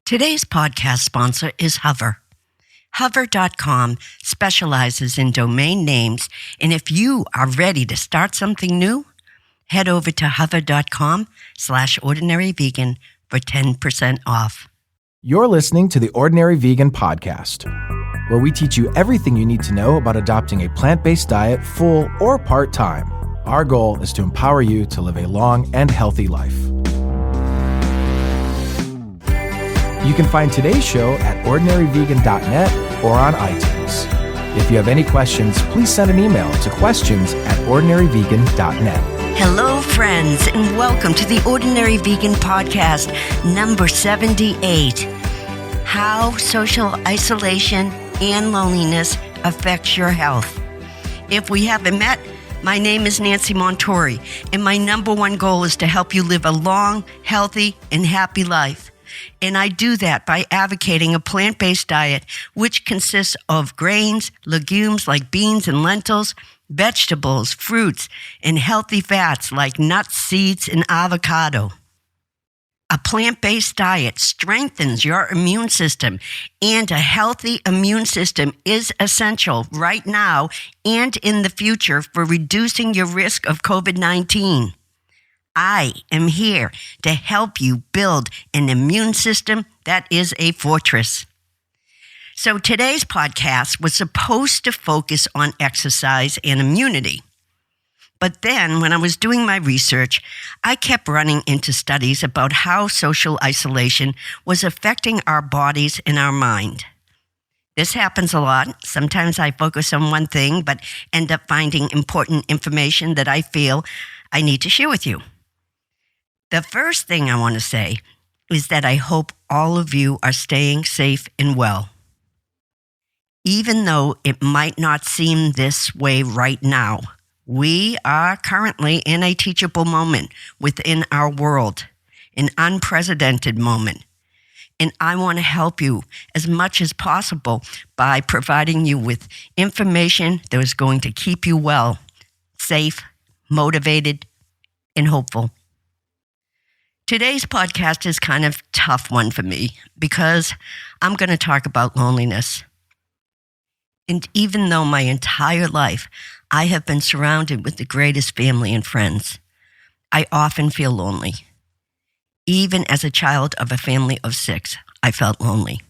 Today's podcast sponsor is Hover. Hover.com specializes in domain names, and if you are ready to start something new, head over to hover.com/ordinaryvegan for 10% off. You're listening to the Ordinary Vegan Podcast, where we teach you everything you need to know about adopting a plant-based diet full or part-time. Our goal is to empower you to live a long and healthy life. You can find today's show at ordinaryvegan.net or on iTunes. If you have any questions, please send an email to questions@ordinaryvegan.net. Hello, friends, and welcome to the Ordinary Vegan Podcast, number 78. How social isolation and loneliness affects your health. If we haven't met, my name is Nancy Montori, and my number one goal is to help you live a long, healthy, and happy life. And I do that by advocating a plant-based diet, which consists of grains, legumes like beans and lentils, vegetables, fruits, and healthy fats like nuts, seeds, and avocado. A plant-based diet strengthens your immune system, and a healthy immune system is essential right now and in the future for reducing your risk of COVID-19. I am here to help you build an immune system that is a fortress. So today's podcast was supposed to focus on exercise and immunity. But then when I was doing my research, I kept running into studies about how social isolation was affecting our bodies and our mind. This happens a lot. Sometimes I focus on one thing, but end up finding important information that I feel I need to share with you. The first thing I want to say is that I hope all of you are staying safe and well. Even though it might not seem this way right now, we are currently in a teachable moment within our world, an unprecedented moment. And I want to help you as much as possible by providing you with information that is going to keep you well, safe, motivated, and hopeful. Today's podcast is kind of a tough one for me because I'm going to talk about loneliness. And even though my entire life I have been surrounded with the greatest family and friends, I often feel lonely. Even as a child of a family of 6, I felt lonely.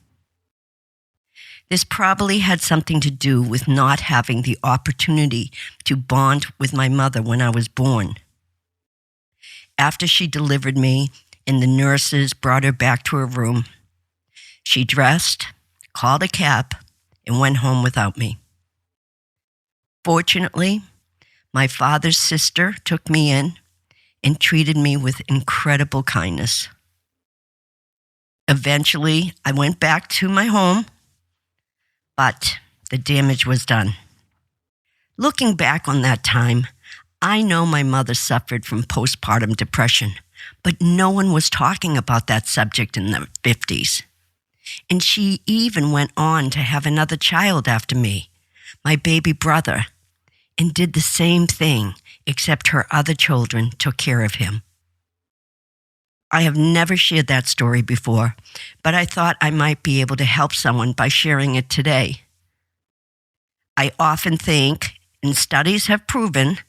This probably had something to do with not having the opportunity to bond with my mother when I was born. After she delivered me and the nurses brought her back to her room, she dressed, called a cab, and went home without me. Fortunately, my father's sister took me in and treated me with incredible kindness. Eventually, I went back to my home, but the damage was done. Looking back on that time, I know my mother suffered from postpartum depression, but no one was talking about that subject in the 50s. And she even went on to have another child after me, my baby brother, and did the same thing, except her other children took care of him. I have never shared that story before, but I thought I might be able to help someone by sharing it today. I often think, and studies have proven,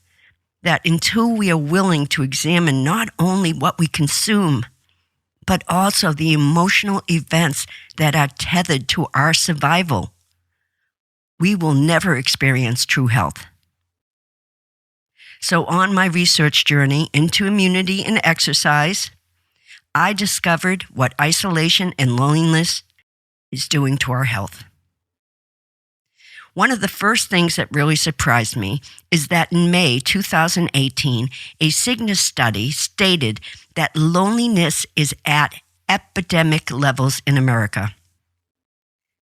that until we are willing to examine not only what we consume, but also the emotional events that are tethered to our survival, we will never experience true health. So on my research journey into immunity and exercise, I discovered what isolation and loneliness is doing to our health. One of the first things that really surprised me is that in May 2018, a Cygnus study stated that loneliness is at epidemic levels in America.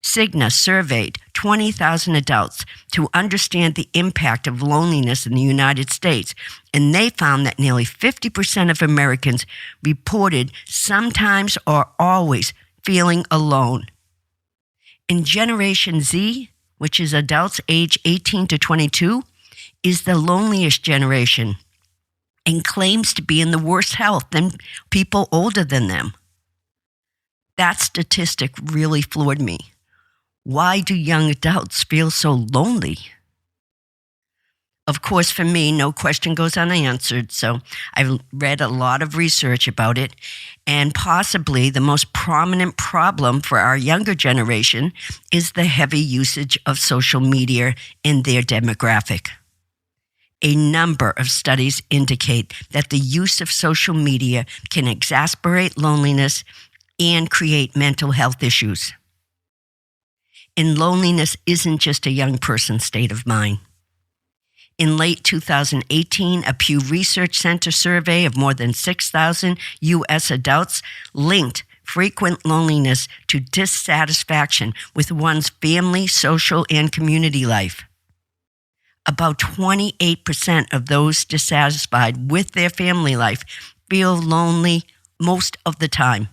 Cygnus surveyed 20,000 adults to understand the impact of loneliness in the United States, and they found that nearly 50% of Americans reported sometimes or always feeling alone. In Generation Z, which is adults age 18 to 22, is the loneliest generation and claims to be in the worst health than people older than them. That statistic really floored me. Why do young adults feel so lonely? Of course, for me, no question goes unanswered, so I've read a lot of research about it, and possibly the most prominent problem for our younger generation is the heavy usage of social media in their demographic. A number of studies indicate that the use of social media can exacerbate loneliness and create mental health issues. And loneliness isn't just a young person's state of mind. In late 2018, a Pew Research Center survey of more than 6,000 U.S. adults linked frequent loneliness to dissatisfaction with one's family, social, and community life. About 28% of those dissatisfied with their family life feel lonely most of the time.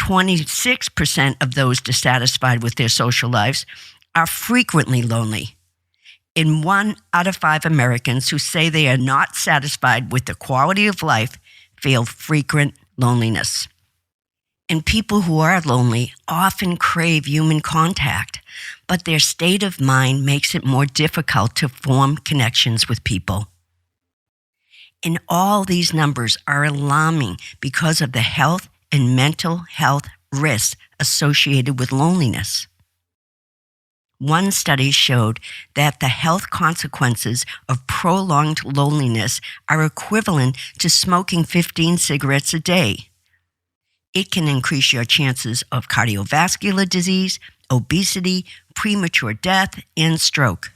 26% of those dissatisfied with their social lives are frequently lonely. And 1 out of 5 Americans who say they are not satisfied with the quality of life feel frequent loneliness. And people who are lonely often crave human contact, but their state of mind makes it more difficult to form connections with people. And all these numbers are alarming because of the health and mental health risks associated with loneliness. One study showed that the health consequences of prolonged loneliness are equivalent to smoking 15 cigarettes a day. It can increase your chances of cardiovascular disease, obesity, premature death, and stroke.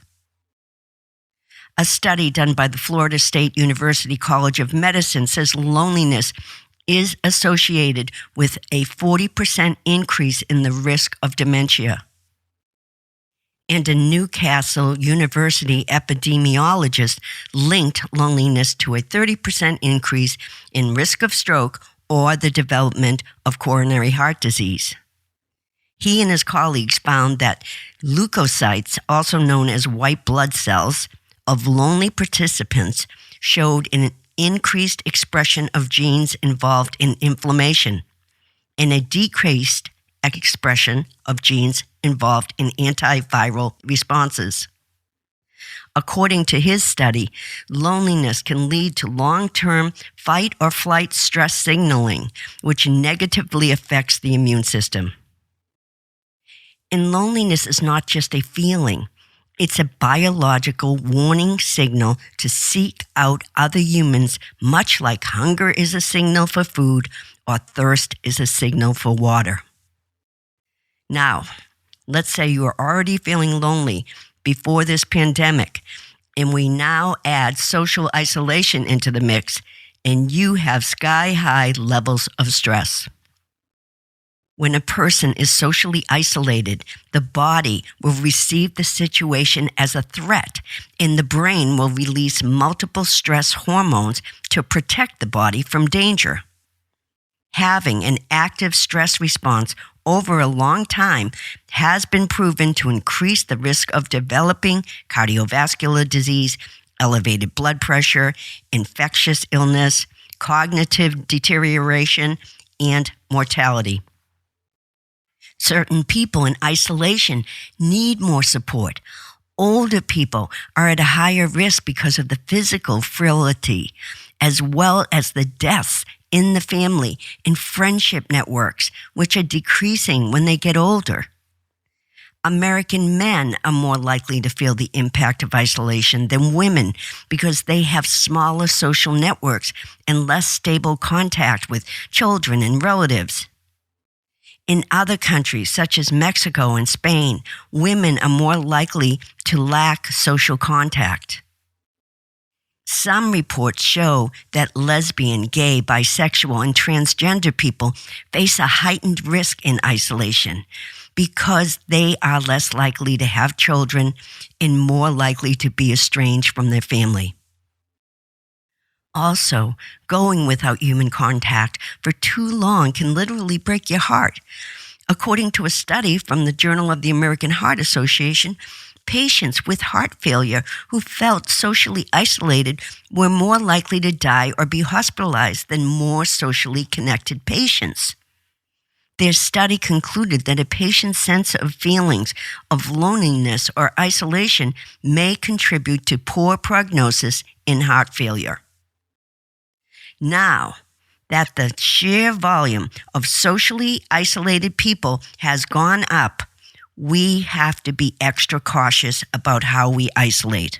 A study done by the Florida State University College of Medicine says loneliness is associated with a 40% increase in the risk of dementia. And a Newcastle University epidemiologist linked loneliness to a 30% increase in risk of stroke or the development of coronary heart disease. He and his colleagues found that leukocytes, also known as white blood cells, of lonely participants showed an increased expression of genes involved in inflammation and a decreased expression of genes involved in antiviral responses. According to his study, loneliness can lead to long-term fight or flight stress signaling, which negatively affects the immune system. And loneliness is not just a feeling. It's a biological warning signal to seek out other humans, much like hunger is a signal for food or thirst is a signal for water. Now, let's say you are already feeling lonely before this pandemic, and we now add social isolation into the mix, and you have sky-high levels of stress. When a person is socially isolated, the body will receive the situation as a threat, and the brain will release multiple stress hormones to protect the body from danger. Having an active stress response over a long time has been proven to increase the risk of developing cardiovascular disease, elevated blood pressure, infectious illness, cognitive deterioration, and mortality. Certain people in isolation need more support. Older people are at a higher risk because of the physical frailty, as well as the deaths in the family and friendship networks, which are decreasing when they get older. American men are more likely to feel the impact of isolation than women because they have smaller social networks and less stable contact with children and relatives. In other countries, such as Mexico and Spain, women are more likely to lack social contact. Some reports show that lesbian, gay, bisexual, and transgender people face a heightened risk in isolation because they are less likely to have children and more likely to be estranged from their family. Also, going without human contact for too long can literally break your heart. According to a study from the Journal of the American Heart Association, patients with heart failure who felt socially isolated were more likely to die or be hospitalized than more socially connected patients. Their study concluded that a patient's sense of feelings of loneliness or isolation may contribute to poor prognosis in heart failure. Now that the sheer volume of socially isolated people has gone up, we have to be extra cautious about how we isolate.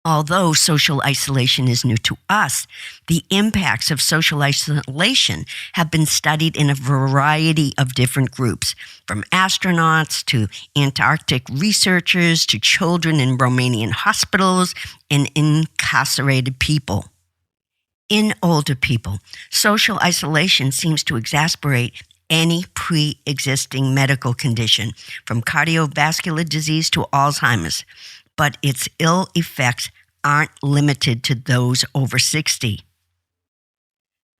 Although social isolation is new to us, the impacts of social isolation have been studied in a variety of different groups, from astronauts to Antarctic researchers to children in Romanian hospitals and incarcerated people. In older people, social isolation seems to exacerbate any pre-existing medical condition, from cardiovascular disease to Alzheimer's, but its ill effects aren't limited to those over 60.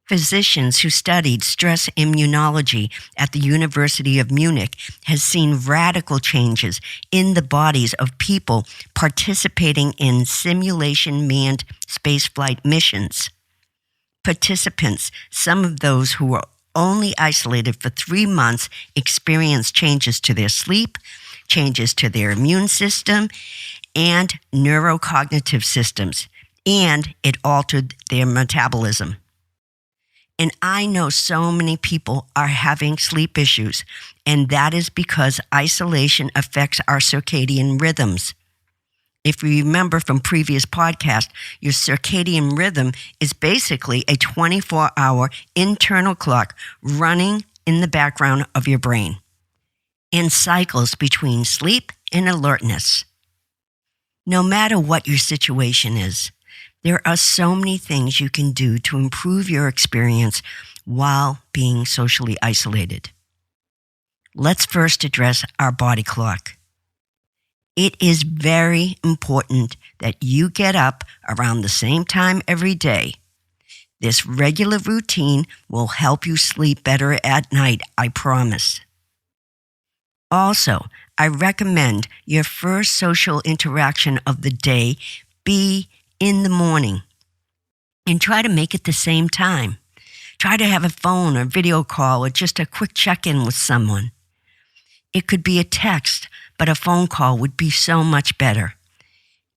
Physicians who studied stress immunology at the University of Munich has seen radical changes in the bodies of people participating in simulation-manned spaceflight missions. Participants, some of those who were only isolated for 3 months, experienced changes to their sleep, changes to their immune system, and neurocognitive systems, and it altered their metabolism. And I know so many people are having sleep issues, and that is because isolation affects our circadian rhythms. If you remember from previous podcasts, your circadian rhythm is basically a 24-hour internal clock running in the background of your brain and cycles between sleep and alertness. No matter what your situation is, there are so many things you can do to improve your experience while being socially isolated. Let's first address our body clock. It is very important that you get up around the same time every day. This regular routine will help you sleep better at night, I promise. Also, I recommend your first social interaction of the day be in the morning, and try to make it the same time. Try to have a phone or video call or just a quick check-in with someone. It could be a text, but a phone call would be so much better.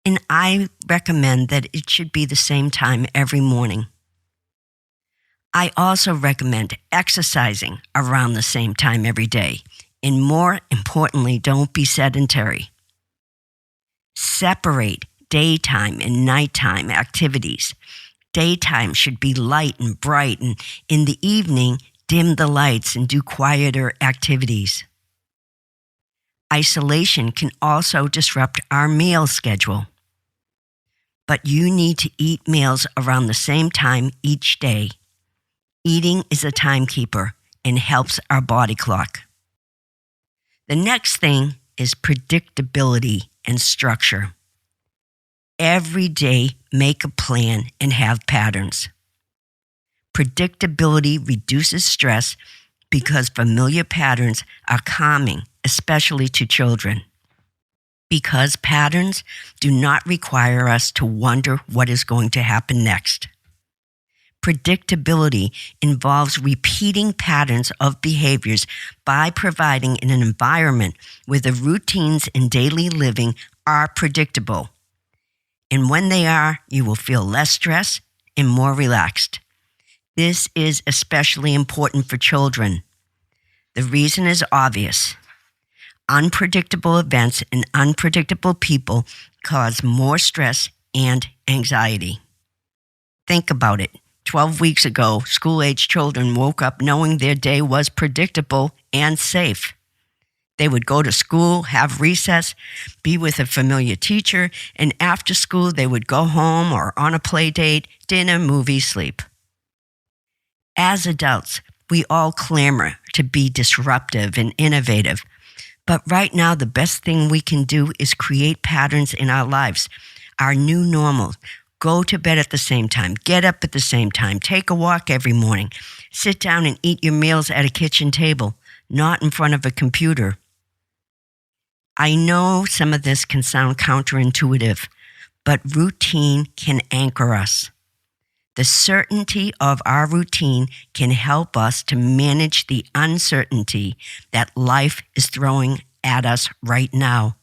And I recommend that it should be the same time every morning. I also recommend exercising around the same time every day. And more importantly, don't be sedentary. Separate daytime and nighttime activities. Daytime should be light and bright, and in the evening, dim the lights and do quieter activities. Isolation can also disrupt our meal schedule. But you need to eat meals around the same time each day. Eating is a timekeeper and helps our body clock. The next thing is predictability and structure. Every day, make a plan and have patterns. Predictability reduces stress because familiar patterns are calming, especially to children. Because patterns do not require us to wonder what is going to happen next. Predictability involves repeating patterns of behaviors by providing an environment where the routines in daily living are predictable. And when they are, you will feel less stressed and more relaxed. This is especially important for children. The reason is obvious. Unpredictable events and unpredictable people cause more stress and anxiety. Think about it. 12 weeks ago, school-age children woke up knowing their day was predictable and safe. They would go to school, have recess, be with a familiar teacher, and after school they would go home or on a play date, dinner, movie, sleep. As adults, we all clamor to be disruptive and innovative. But right now, the best thing we can do is create patterns in our lives, our new normal. Go to bed at the same time, get up at the same time, take a walk every morning, sit down and eat your meals at a kitchen table, not in front of a computer. I know some of this can sound counterintuitive, but routine can anchor us. The certainty of our routine can help us to manage the uncertainty that life is throwing at us right now.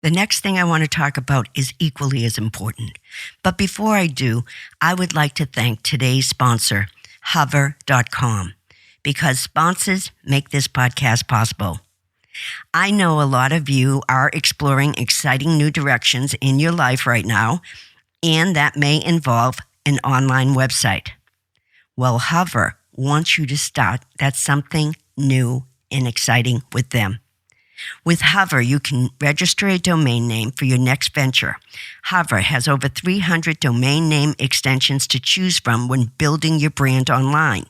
The next thing I want to talk about is equally as important. But before I do, I would like to thank today's sponsor, Hover.com, because sponsors make this podcast possible. I know a lot of you are exploring exciting new directions in your life right now, and that may involve an online website. Well, Hover wants you to start that something new and exciting with them. With Hover, you can register a domain name for your next venture. Hover has over 300 domain name extensions to choose from when building your brand online.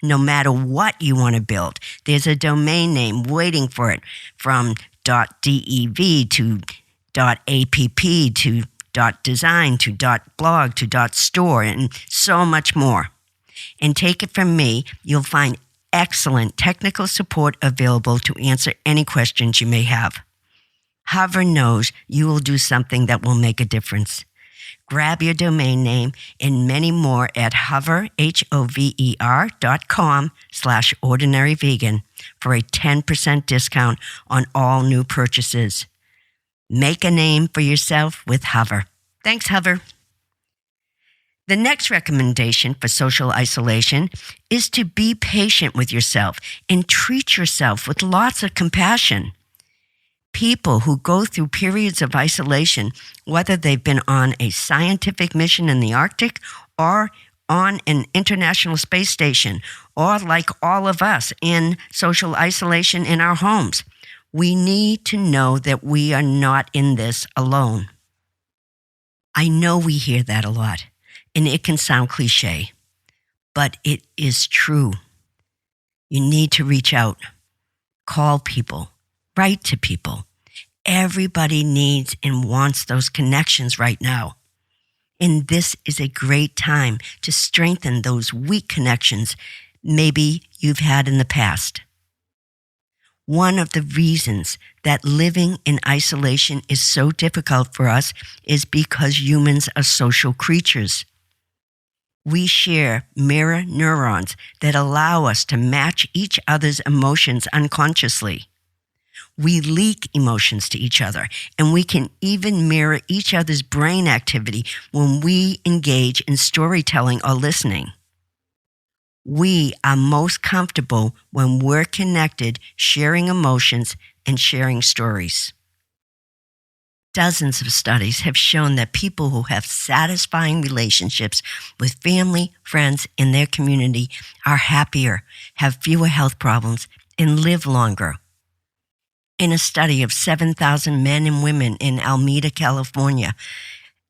No matter what you want to build, there's a domain name waiting for it, from .dev to .app to .design to .blog to .store and so much more. And take it from me, you'll find excellent technical support available to answer any questions you may have. Hover knows you will do something that will make a difference. Grab your domain name and many more at hover.com/ordinaryvegan for a 10% discount on all new purchases. Make a name for yourself with Hover. Thanks, Hover. The next recommendation for social isolation is to be patient with yourself and treat yourself with lots of compassion. People who go through periods of isolation, whether they've been on a scientific mission in the Arctic or on an international space station, or like all of us in social isolation in our homes, we need to know that we are not in this alone. I know we hear that a lot, and it can sound cliche, but it is true. You need to reach out, call people, write to people. Everybody needs and wants those connections right now. And this is a great time to strengthen those weak connections maybe you've had in the past. One of the reasons that living in isolation is so difficult for us is because humans are social creatures. We share mirror neurons that allow us to match each other's emotions unconsciously. We leak emotions to each other, and we can even mirror each other's brain activity when we engage in storytelling or listening. We are most comfortable when we're connected, sharing emotions and sharing stories. Dozens of studies have shown that people who have satisfying relationships with family, friends, and their community are happier, have fewer health problems, and live longer. In a study of 7,000 men and women in Alameda, California,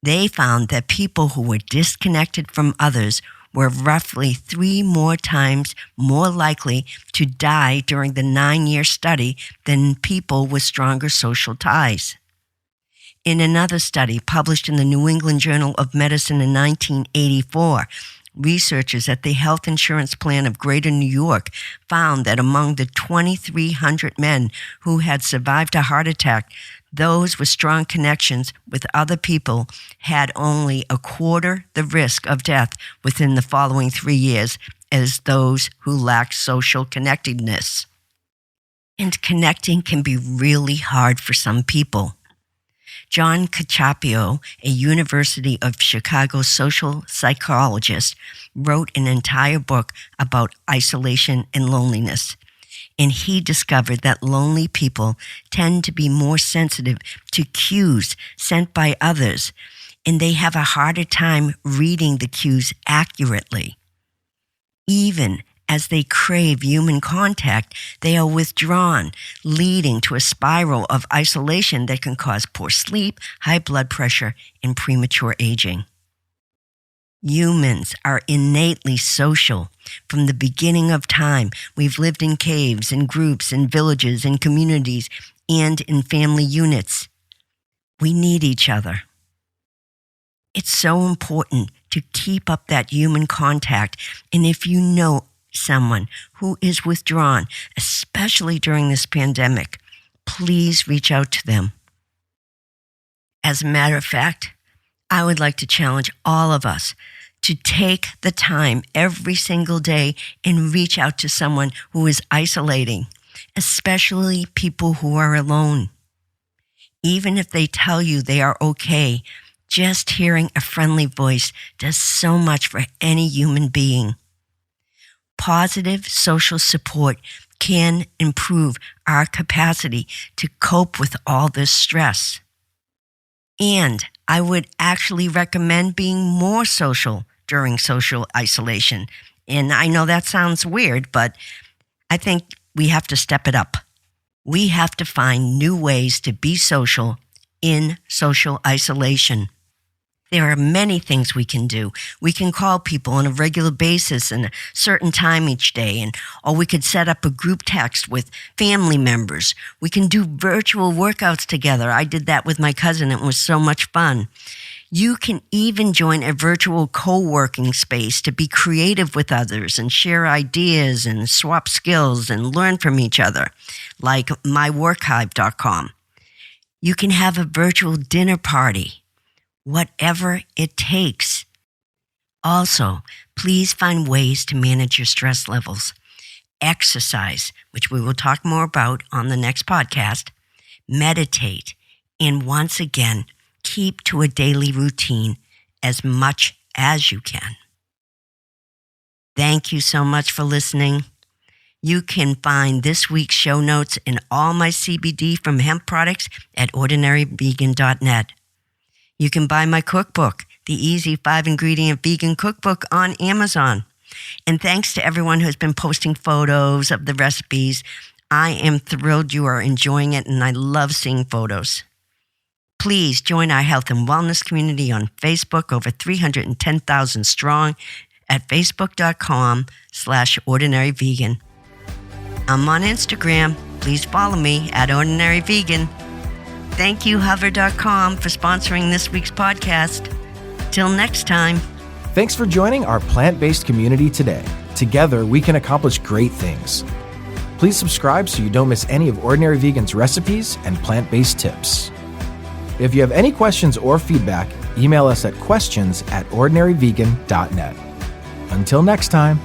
they found that people who were disconnected from others were roughly 3 more times more likely to die during the 9-year study than people with stronger social ties. In another study published in the New England Journal of Medicine in 1984, researchers at the Health Insurance Plan of Greater New York found that among the 2,300 men who had survived a heart attack, those with strong connections with other people had only a quarter the risk of death within the following 3 years as those who lacked social connectedness. And connecting can be really hard for some people. John Cacioppo, a University of Chicago social psychologist, wrote an entire book about isolation and loneliness. And he discovered that lonely people tend to be more sensitive to cues sent by others, and they have a harder time reading the cues accurately. Even as they crave human contact, they are withdrawn, leading to a spiral of isolation that can cause poor sleep, high blood pressure, and premature aging. Humans are innately social. From the beginning of time, we've lived in caves, in groups, in villages, in communities, and in family units. We need each other. It's so important to keep up that human contact, and if you know someone who is withdrawn, especially during this pandemic, please reach out to them. As a matter of fact, I would like to challenge all of us to take the time every single day and reach out to someone who is isolating, especially people who are alone. Even if they tell you they are okay, just hearing a friendly voice does so much for any human being. Positive social support can improve our capacity to cope with all this stress. And I would actually recommend being more social during social isolation. And I know that sounds weird, but I think we have to step it up. We have to find new ways to be social in social isolation. There are many things we can do. We can call people on a regular basis and a certain time each day, or we could set up a group text with family members. We can do virtual workouts together. I did that with my cousin. It was so much fun. You can even join a virtual co-working space to be creative with others and share ideas and swap skills and learn from each other, like myworkhive.com. You can have a virtual dinner party, whatever it takes. Also, please find ways to manage your stress levels. Exercise, which we will talk more about on the next podcast. Meditate, and once again, keep to a daily routine as much as you can. Thank you so much for listening. You can find this week's show notes and all my CBD from hemp products at ordinaryvegan.net. You can buy my cookbook, the Easy 5-Ingredient Vegan Cookbook, on Amazon. And thanks to everyone who's been posting photos of the recipes. I am thrilled you are enjoying it, and I love seeing photos. Please join our health and wellness community on Facebook, over 310,000 strong, at facebook.com/ordinaryvegan. I'm on Instagram. Please follow me at ordinaryvegan. Thank you, hover.com, for sponsoring this week's podcast. Till next time. Thanks for joining our plant-based community today. Together, we can accomplish great things. Please subscribe so you don't miss any of Ordinary Vegan's recipes and plant-based tips. If you have any questions or feedback, email us at questions@ordinaryvegan.net. Until next time.